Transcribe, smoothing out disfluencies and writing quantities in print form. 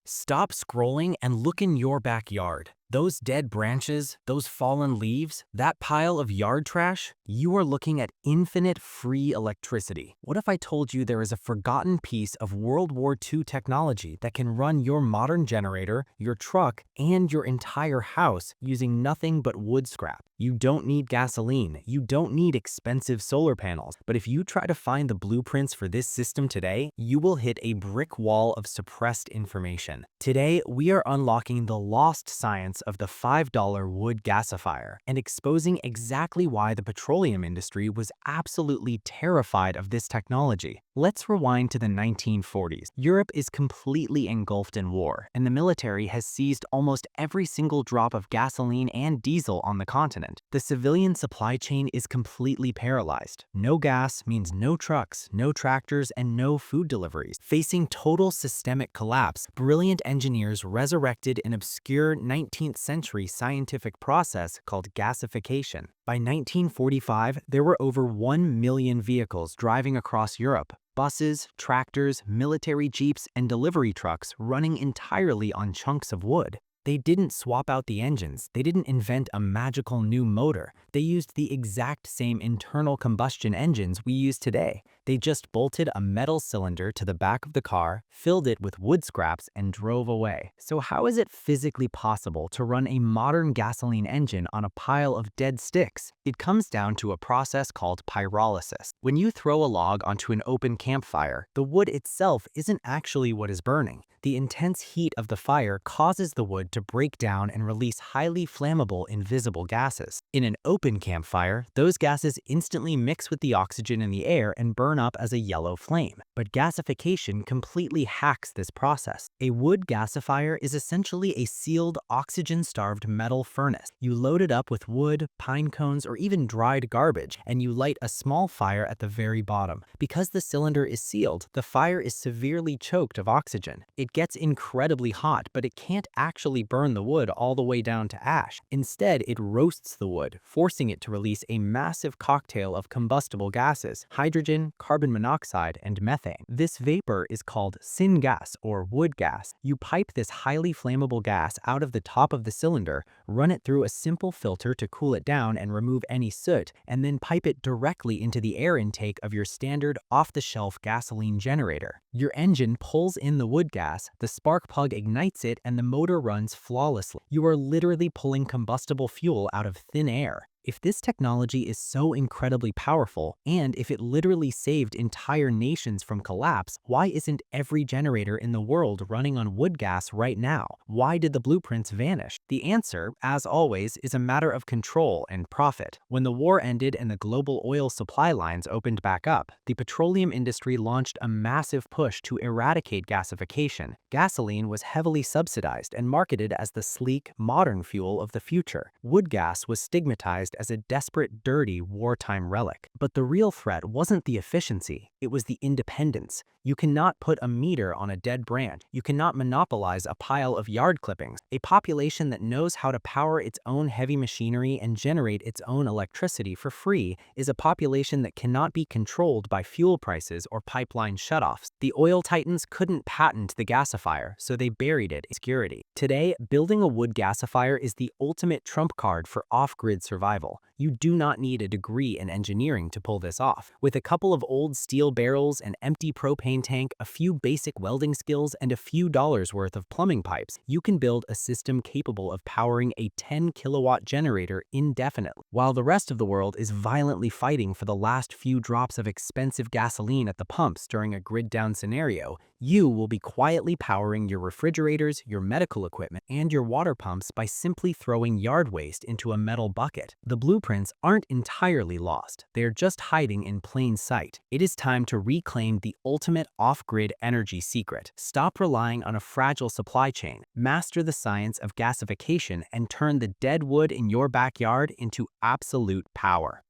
Stop scrolling and look in your backyard. Those dead branches, those fallen leaves, that pile of yard trash, you are looking at infinite free electricity. What if I told you there is a forgotten piece of World War II technology that can run your modern generator, your truck, and your entire house using nothing but wood scrap? You don't need gasoline, you don't need expensive solar panels, but if you try to find the blueprints for this system today, you will hit a brick wall of suppressed information. Today, we are unlocking the lost science of the $5 wood gasifier and exposing exactly why the petroleum industry was absolutely terrified of this technology. Let's rewind to the 1940s. Europe is completely engulfed in war, and the military has seized almost every single drop of gasoline and diesel on the continent. The civilian supply chain is completely paralyzed. No gas means no trucks, no tractors, and no food deliveries. Facing total systemic collapse, brilliant engineers resurrected an obscure 19th century scientific process called gasification. By 1945, there were over 1 million vehicles driving across Europe. Buses, tractors, military jeeps, and delivery trucks running entirely on chunks of wood. They didn't swap out the engines, they didn't invent a magical new motor. They used the exact same internal combustion engines we use today. They just bolted a metal cylinder to the back of the car, filled it with wood scraps, and drove away. So how is it physically possible to run a modern gasoline engine on a pile of dead sticks? It comes down to a process called pyrolysis. When you throw a log onto an open campfire, the wood itself isn't actually what is burning. The intense heat of the fire causes the wood to break down and release highly flammable invisible gases. In an open campfire, those gases instantly mix with the oxygen in the air and burn up as a yellow flame. But gasification completely hacks this process. A wood gasifier is essentially a sealed, oxygen-starved metal furnace. You load it up with wood, pine cones, or even dried garbage, and you light a small fire at the very bottom. Because the cylinder is sealed, the fire is severely choked of oxygen. It gets incredibly hot, but it can't actually burn the wood all the way down to ash. Instead, it roasts the wood, forcing it to release a massive cocktail of combustible gases: hydrogen, carbon monoxide, and methane. This vapor is called syngas, or wood gas. You pipe this highly flammable gas out of the top of the cylinder, run it through a simple filter to cool it down and remove any soot, and then pipe it directly into the air intake of your standard off-the-shelf gasoline generator. Your engine pulls in the wood gas, the spark plug ignites it, and the motor runs flawlessly. You are literally pulling combustible fuel out of thin air. If this technology is so incredibly powerful, and if it literally saved entire nations from collapse, why isn't every generator in the world running on wood gas right now? Why did the blueprints vanish? The answer, as always, is a matter of control and profit. When the war ended and the global oil supply lines opened back up, the petroleum industry launched a massive push to eradicate gasification. Gasoline was heavily subsidized and marketed as the sleek, modern fuel of the future. Wood gas was stigmatized as a desperate, dirty, wartime relic. But the real threat wasn't the efficiency, it was the independence. You cannot put a meter on a dead branch. You cannot monopolize a pile of yard clippings. A population that knows how to power its own heavy machinery and generate its own electricity for free is a population that cannot be controlled by fuel prices or pipeline shutoffs. The oil titans couldn't patent the gasifier, so they buried it in obscurity. Today, building a wood gasifier is the ultimate trump card for off-grid survival. You do not need a degree in engineering to pull this off. With a couple of old steel barrels, an empty propane tank, a few basic welding skills, and a few dollars worth of plumbing pipes, you can build a system capable of powering a 10-kilowatt generator indefinitely. While the rest of the world is violently fighting for the last few drops of expensive gasoline at the pumps during a grid-down scenario, you will be quietly powering your refrigerators, your medical equipment, and your water pumps by simply throwing yard waste into a metal bucket. The blueprints aren't entirely lost. They are just hiding in plain sight. It is time to reclaim the ultimate off-grid energy secret. Stop relying on a fragile supply chain. Master the science of gasification and turn the dead wood in your backyard into absolute power.